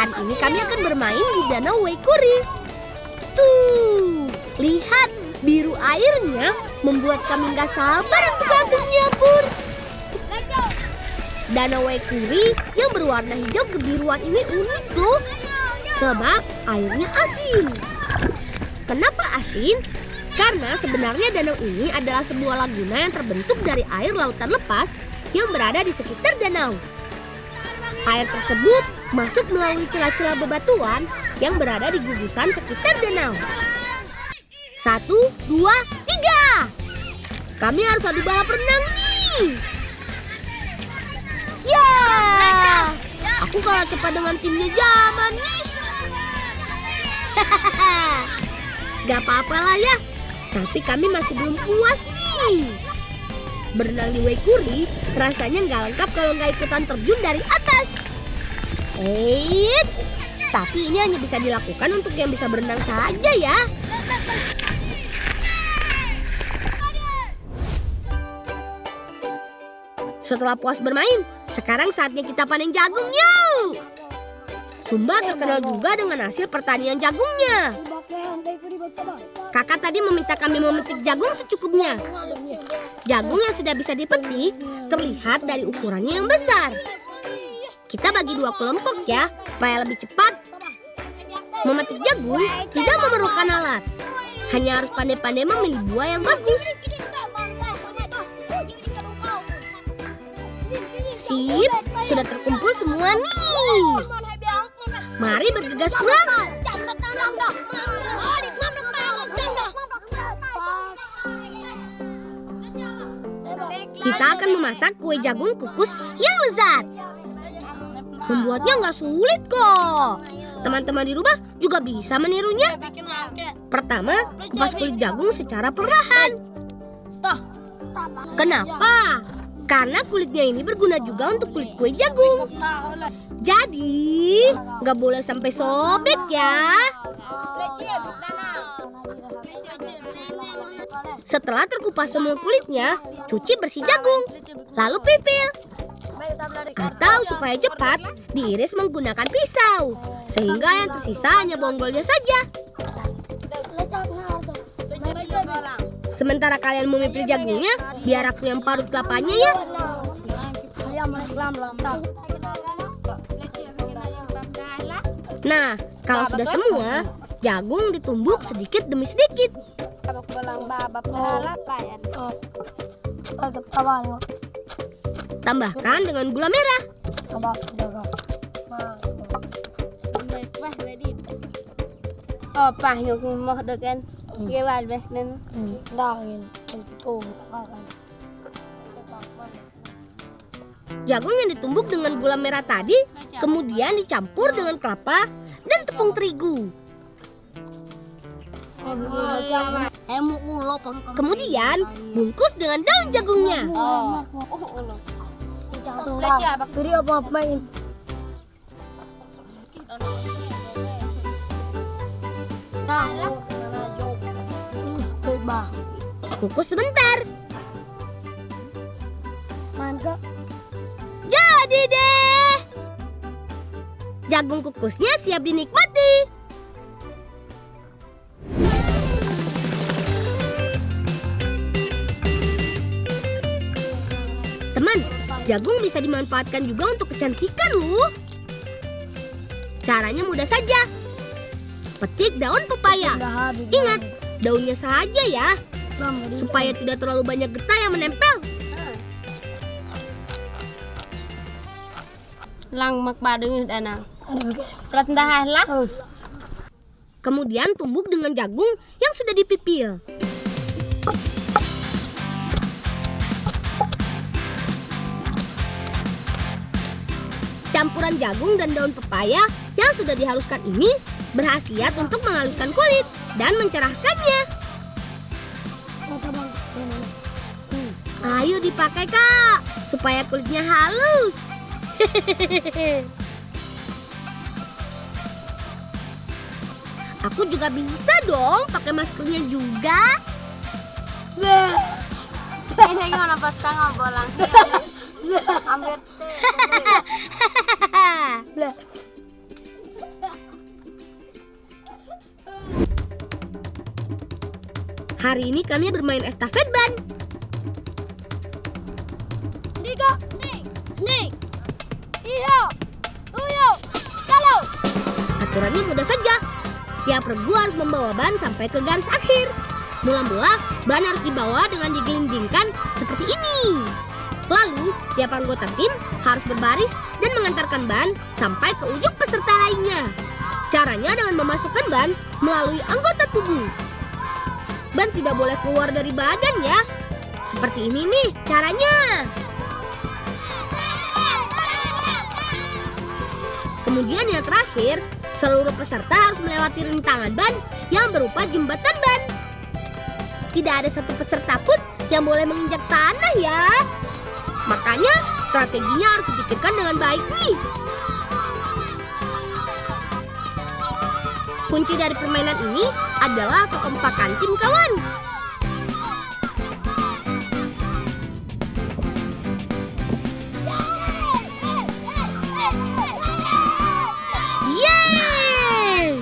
Hari ini kami akan bermain di Danau Waikuri. Tuh, lihat biru airnya membuat kami gak sabar untuk langsung nyebur. Danau Waikuri yang berwarna hijau kebiruan ini unik loh, sebab airnya asin. Kenapa asin? Karena sebenarnya danau ini adalah sebuah laguna yang terbentuk dari air lautan lepas yang berada di sekitar danau. Air tersebut masuk melalui celah-celah bebatuan yang berada di gugusan sekitar danau. 1, 2, 3. Kami harus adu balap renang nih. Ya, aku kalah cepat dengan timnya Zaman nih. Gak apa-apa lah ya, tapi kami masih belum puas nih. Berenang di Waikuri rasanya nggak lengkap kalau nggak ikutan terjun dari atas. Eits, tapi ini hanya bisa dilakukan untuk yang bisa berenang saja ya. Setelah puas bermain, sekarang saatnya kita panen jagung yuk. Sumba terkenal juga dengan hasil pertanian jagungnya. Kakak tadi meminta kami memetik jagung secukupnya. Jagung yang sudah bisa dipetik terlihat dari ukurannya yang besar. Kita bagi 2 kelompok ya, supaya lebih cepat. Memetik jagung tidak memerlukan alat. Hanya harus pandai-pandai memilih buah yang bagus. Sip, sudah terkumpul semua nih. Mari bergegas pulang. Kita akan memasak kue jagung kukus yang lezat. Membuatnya nggak sulit kok. Teman-teman di rumah juga bisa menirunya. Pertama, kupas kulit jagung secara perlahan. Kenapa? Karena kulitnya ini berguna juga untuk kulit kue jagung. Jadi, nggak boleh sampai sobek ya. Setelah terkupas semua kulitnya, cuci bersih jagung, lalu pipil. Atau supaya cepat, diiris menggunakan pisau, sehingga yang tersisa hanya bonggolnya saja. Sementara kalian memipil jagungnya, biar aku yang parut kelapanya ya. Nah, kalau sudah semua, jagung ditumbuk sedikit demi sedikit. Tambahkan dengan gula merah. Jagung yang ditumbuk dengan gula merah tadi kemudian dicampur dengan kelapa dan tepung terigu. Kemudian bungkus dengan daun jagungnya. Kukus sebentar. Jadi deh, jagung kukusnya siap dinikmati. Teman, jagung bisa dimanfaatkan juga untuk kecantikan loh. Caranya mudah saja. Petik daun pepaya. Ingat, daunnya saja ya, supaya tidak terlalu banyak getah yang menempel. Lang magpadung dana. Plat ndahan lah. Kemudian tumbuk dengan jagung yang sudah dipipil. Campuran jagung dan daun pepaya yang sudah dihaluskan ini berkhasiat untuk menghaluskan kulit dan mencerahkannya. Ayo dipakai kak, supaya kulitnya halus. Aku juga bisa dong pakai maskernya juga. Ini gimana pas kang bolang. Hampir. Hari ini kami bermain estafet ban. Liga, nih, iyo, uyo, kalau. Aturannya mudah saja. Tiap regu harus membawa ban sampai ke garis akhir. Mula-mula, ban harus dibawa dengan digelindingkan seperti ini. Lalu, tiap anggota tim harus berbaris dan mengantarkan ban sampai ke ujung peserta lainnya. Caranya dengan memasukkan ban melalui anggota tubuh. Ban tidak boleh keluar dari badan ya. Seperti ini nih caranya. Kemudian yang terakhir, seluruh peserta harus melewati rintangan ban yang berupa jembatan ban. Tidak ada satu peserta pun yang boleh menginjak tanah ya. Makanya strateginya harus dipikirkan dengan baik nih. Kunci dari permainan ini adalah kekompakan tim kawan. Yeay!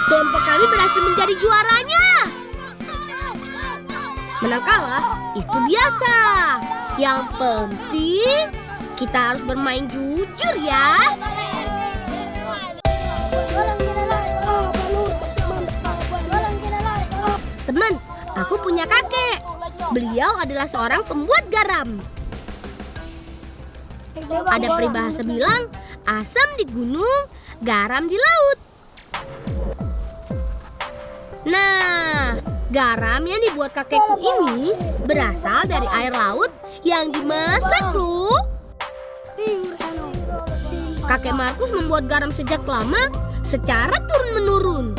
Kelompok kami berhasil menjadi juaranya. Menang kalah itu biasa. Yang penting kita harus bermain jujur ya. Teman, aku punya kakek. Beliau adalah seorang pembuat garam. Ada peribahasa bilang, asam di gunung, garam di laut. Nah, garam yang dibuat kakekku ini berasal dari air laut yang dimasak loh. Kakek Markus membuat garam sejak lama secara turun-menurun.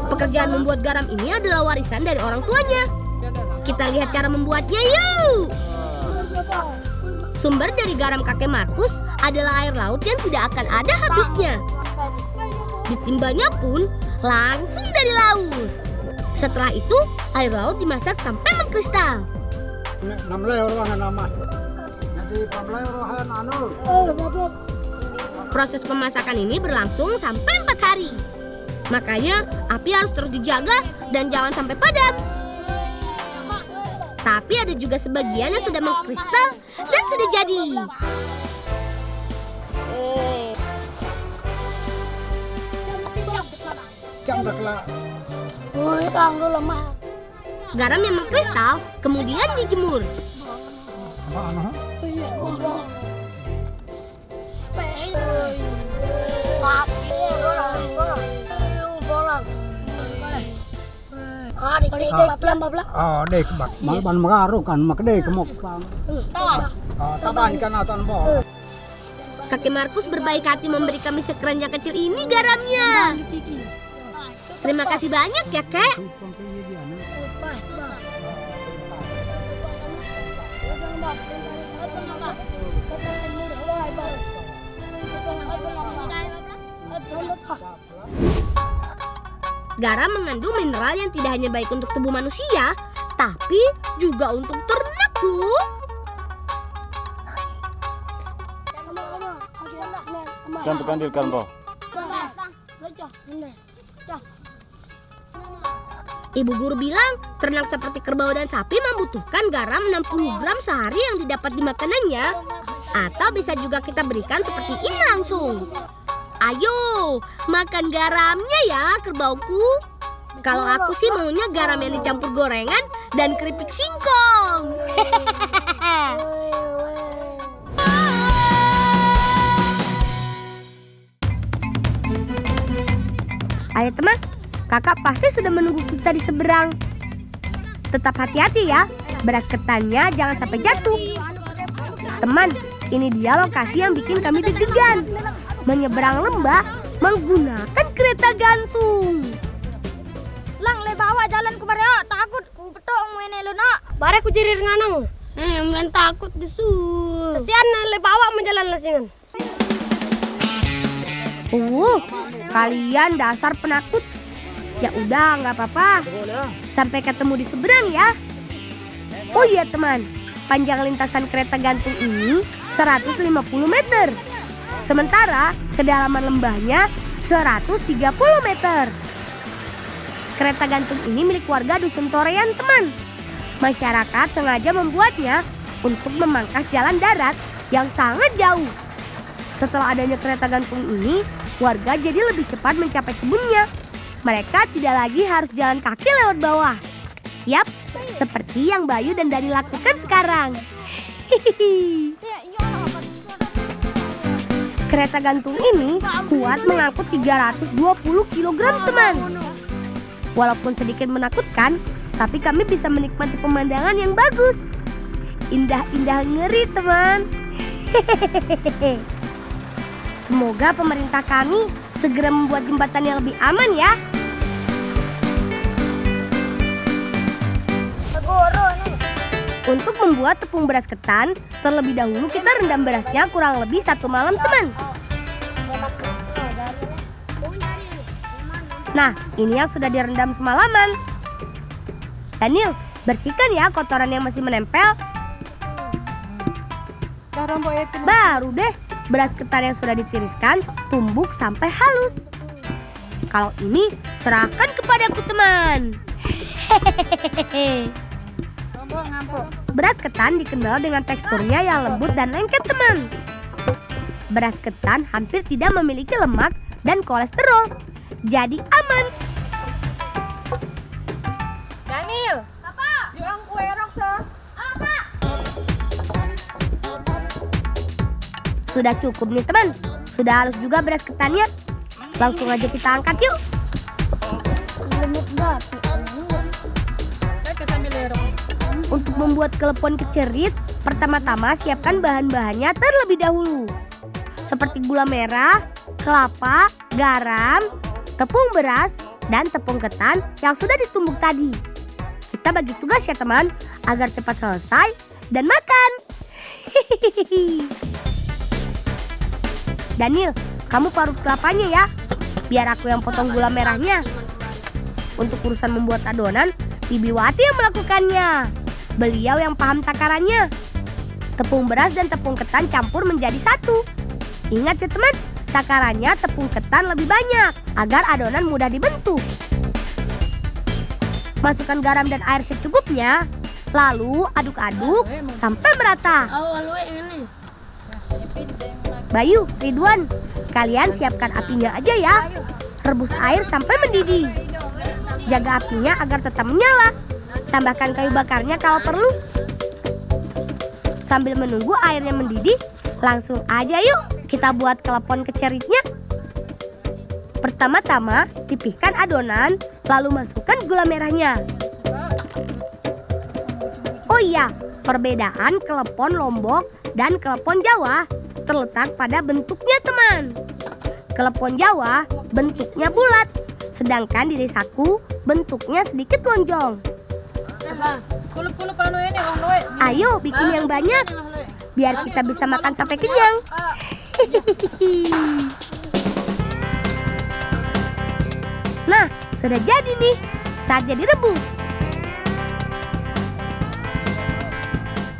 Pekerjaan membuat garam ini adalah warisan dari orang tuanya. Kita lihat cara membuatnya yuk. Sumber dari garam kakek Markus adalah air laut yang tidak akan ada habisnya. Ditimbanya pun langsung dari laut. Setelah itu, air laut dimasak sampai mengkristal. Proses pemasakan ini berlangsung sampai 4 hari. Makanya api harus terus dijaga dan jangan sampai padam. Tapi ada juga sebagian yang sudah mengkristal dan sudah jadi. Garam yang mengkristal kemudian dijemur. Kakek Markus berbaik hati memberi kami sekeranjang kecil ini garamnya. Terima kasih banyak ya, Kek. Garam mengandung mineral yang tidak hanya baik untuk tubuh manusia, tapi juga untuk ternak loh. Jangan kandilkan kau. Ibu guru bilang ternak seperti kerbau dan sapi membutuhkan garam 60 gram sehari yang didapat di makanannya. Atau bisa juga kita berikan seperti ini langsung. Ayo, makan garamnya ya kerbauku. Kalau aku sih maunya garam yang dicampur gorengan dan keripik singkong. Ayo teman, kakak pasti sudah menunggu kita di seberang. Tetap hati-hati ya, beras ketannya jangan sampai jatuh. Teman, ini dia lokasi yang bikin kami deg-degan. Menyeberang lembah menggunakan kereta gantung. Lang, le bawa jalan ke Barya, takut ku petok ngene lo nak. Bare ku jirir nganang. Mlen takut desu. Sesian le bawa menjalan lesingan. Kalian dasar penakut. Ya udah, nggak apa-apa. Sampai ketemu di seberang ya. Oh iya teman, panjang lintasan kereta gantung ini 150 meter. Sementara kedalaman lembahnya 130 meter. Kereta gantung ini milik warga Dusun Torean, teman. Masyarakat sengaja membuatnya untuk memangkas jalan darat yang sangat jauh. Setelah adanya kereta gantung ini, warga jadi lebih cepat mencapai kebunnya. Mereka tidak lagi harus jalan kaki lewat bawah. Yap, seperti yang Bayu dan Dani lakukan sekarang. Kereta gantung ini kuat mengangkut 320 kg, teman. Walaupun sedikit menakutkan, tapi kami bisa menikmati pemandangan yang bagus. Indah-indah ngeri, teman. Semoga pemerintah kami segera membuat jembatan yang lebih aman ya. Untuk membuat tepung beras ketan, terlebih dahulu kita rendam berasnya kurang lebih 1 malam, teman. Nah, ini yang sudah direndam semalaman. Daniel, bersihkan ya kotoran yang masih menempel. Baru deh, beras ketan yang sudah ditiriskan tumbuk sampai halus. Kalau ini serahkan kepadaku, teman. Beras ketan dikenal dengan teksturnya yang lembut dan lengket, teman. Beras ketan hampir tidak memiliki lemak dan kolesterol, jadi aman. Daniel, apa? Juang kue rokso. Apa? Sudah cukup nih, teman. Sudah halus juga beras ketannya. Langsung aja kita angkat yuk. Untuk membuat kelepon kecerit, pertama-tama siapkan bahan-bahannya terlebih dahulu. Seperti gula merah, kelapa, garam, tepung beras, dan tepung ketan yang sudah ditumbuk tadi. Kita bagi tugas ya, teman, agar cepat selesai dan makan. Daniel, kamu parut kelapanya ya, biar aku yang potong gula merahnya. Untuk urusan membuat adonan, Bibi Wati yang melakukannya. Beliau yang paham takarannya. Tepung beras dan tepung ketan campur menjadi satu. Ingat ya, teman, takarannya tepung ketan lebih banyak agar adonan mudah dibentuk. Masukkan garam dan air secukupnya, lalu aduk-aduk sampai merata. Bayu, Ridwan, kalian siapkan apinya aja ya. Rebus air sampai mendidih. Jaga apinya agar tetap menyala. Tambahkan kayu bakarnya kalau perlu. Sambil menunggu airnya mendidih, langsung aja yuk kita buat kelepon keceritnya. Pertama-tama pipihkan adonan, lalu masukkan gula merahnya. Oh iya, perbedaan kelepon Lombok dan kelepon Jawa terletak pada bentuknya, teman. Kelepon Jawa bentuknya bulat, sedangkan di desaku bentuknya sedikit lonjong. Ayo bikin yang banyak, biar kita bisa makan sampai kenyang. Nah, sudah jadi nih, saatnya direbus.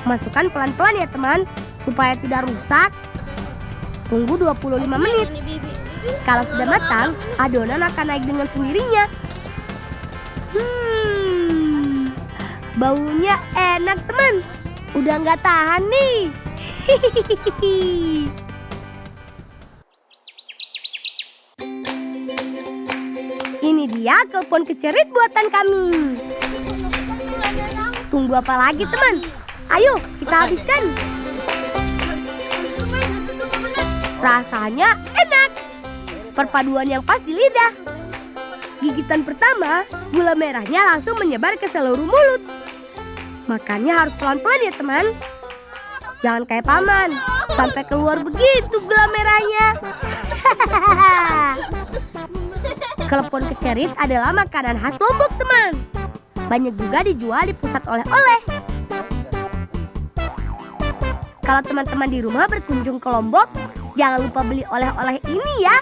Masukkan pelan-pelan ya, teman, supaya tidak rusak. Tunggu 25 menit. Kalau sudah matang, adonan akan naik dengan sendirinya. Baunya enak, teman. Udah nggak tahan nih. Ini dia kelepon kecerit buatan kami. Tunggu apa lagi, teman? Ayo kita habiskan. Rasanya enak. Perpaduan yang pas di lidah. Gigitan pertama, gula merahnya langsung menyebar ke seluruh mulut. Makannya harus pelan-pelan ya, teman. Jangan kayak paman, sampai keluar begitu gula merahnya. Kelepon kecerit adalah makanan khas Lombok, teman. Banyak juga dijual di pusat oleh-oleh. Kalau teman-teman di rumah berkunjung ke Lombok, jangan lupa beli oleh-oleh ini ya.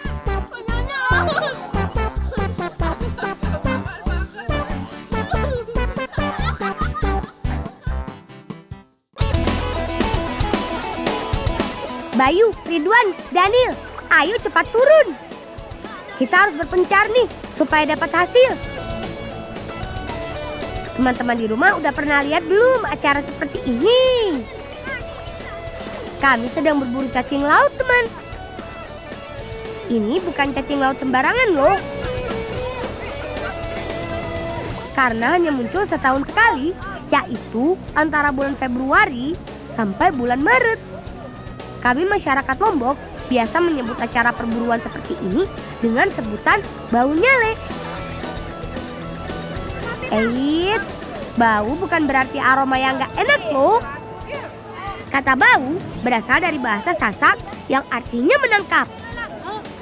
Bayu, Ridwan, Daniel, ayo cepat turun. Kita harus berpencar nih supaya dapat hasil. Teman-teman di rumah udah pernah lihat belum acara seperti ini? Kami sedang berburu cacing laut, teman. Ini bukan cacing laut sembarangan loh. Karena hanya muncul setahun sekali, yaitu antara bulan Februari sampai bulan Maret. Kami masyarakat Lombok biasa menyebut acara perburuan seperti ini dengan sebutan bau nyale. Eits, bau bukan berarti aroma yang gak enak loh. Kata bau berasal dari bahasa Sasak yang artinya menangkap.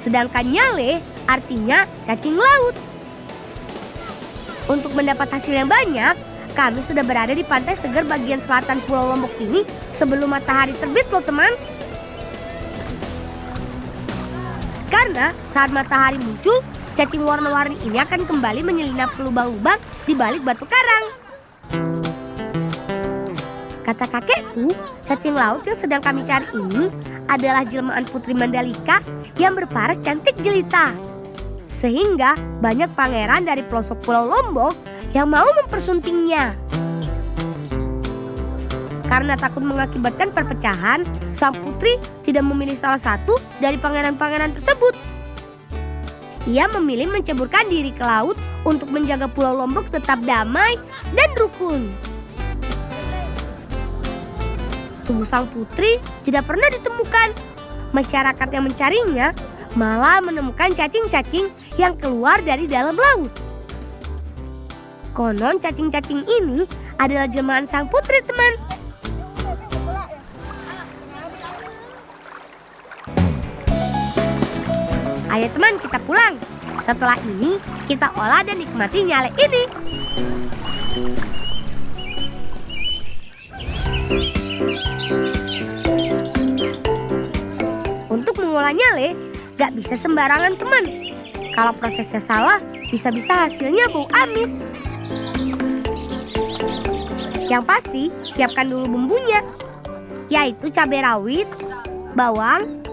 Sedangkan nyale artinya cacing laut. Untuk mendapat hasil yang banyak, kami sudah berada di pantai segar bagian selatan Pulau Lombok ini sebelum matahari terbit loh teman. Karena saat matahari muncul, cacing warna-warni ini akan kembali menyelinap ke lubang-lubang di balik batu karang. Kata kakekku, cacing laut yang sedang kami cari ini adalah jelmaan Putri Mandalika yang berparas cantik jelita. Sehingga banyak pangeran dari pelosok Pulau Lombok yang mau mempersuntingnya. Karena takut mengakibatkan perpecahan, sang putri tidak memilih salah satu dari pangeran-pangeran tersebut. Ia memilih menceburkan diri ke laut untuk menjaga Pulau Lombok tetap damai dan rukun. Tubuh sang putri tidak pernah ditemukan. Masyarakat yang mencarinya malah menemukan cacing-cacing yang keluar dari dalam laut. Konon cacing-cacing ini adalah jelmaan sang putri, teman. Ayo teman, kita pulang. Setelah ini, kita olah dan nikmati nyale ini. Untuk mengolah nyale, gak bisa sembarangan teman. Kalau prosesnya salah, bisa-bisa hasilnya bau amis. Yang pasti, siapkan dulu bumbunya, yaitu cabai rawit, bawang,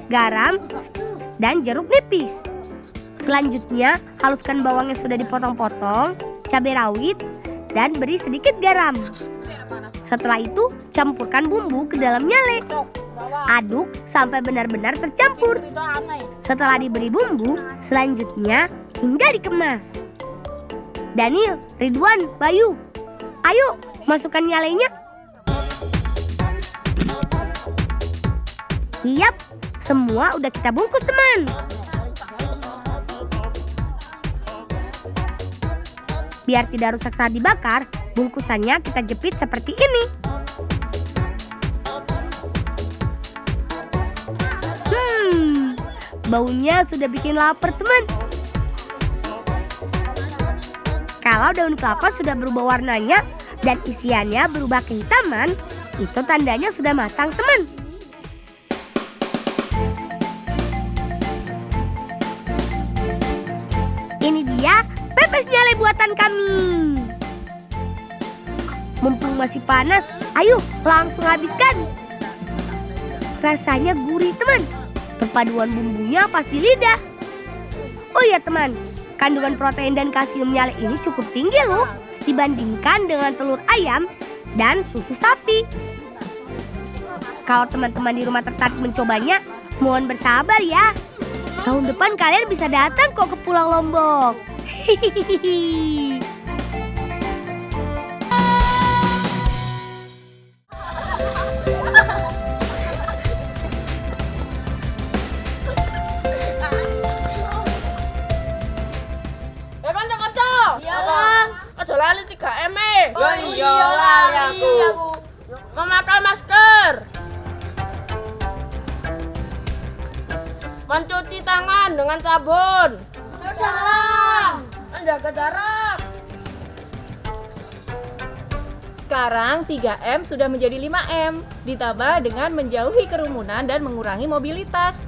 garam, dan jeruk nipis. Selanjutnya, haluskan bawang yang sudah dipotong-potong, cabai rawit, dan beri sedikit garam. Setelah itu, campurkan bumbu ke dalam nyale. Aduk sampai benar-benar tercampur. Setelah diberi bumbu, selanjutnya hingga dikemas. Daniel, Ridwan, Bayu, ayo masukkan nyalenya. Siap, semua udah kita bungkus teman. Biar tidak rusak saat dibakar, bungkusannya kita jepit seperti ini. Baunya sudah bikin lapar teman. Kalau daun kelapa sudah berubah warnanya dan isiannya berubah kehitaman, itu tandanya sudah matang teman. Ini dia pepes nyale buatan kami. Mumpung masih panas, ayo langsung habiskan. Rasanya gurih teman. Perpaduan bumbunya pas di lidah. Oh iya teman, kandungan protein dan kalsium nyale ini cukup tinggi loh dibandingkan dengan telur ayam dan susu sapi. Kalau teman-teman di rumah tertarik mencobanya, mohon bersabar ya. Tahun depan kalian bisa datang kok ke Pulau Lombok. Hihihi. Aja lali 3M. Oh iya lali aku. Memakai masker. Mencuci tangan dengan sabun. Sudahlah. Menjaga jarak. Sekarang 3M sudah menjadi 5M, ditambah dengan menjauhi kerumunan dan mengurangi mobilitas.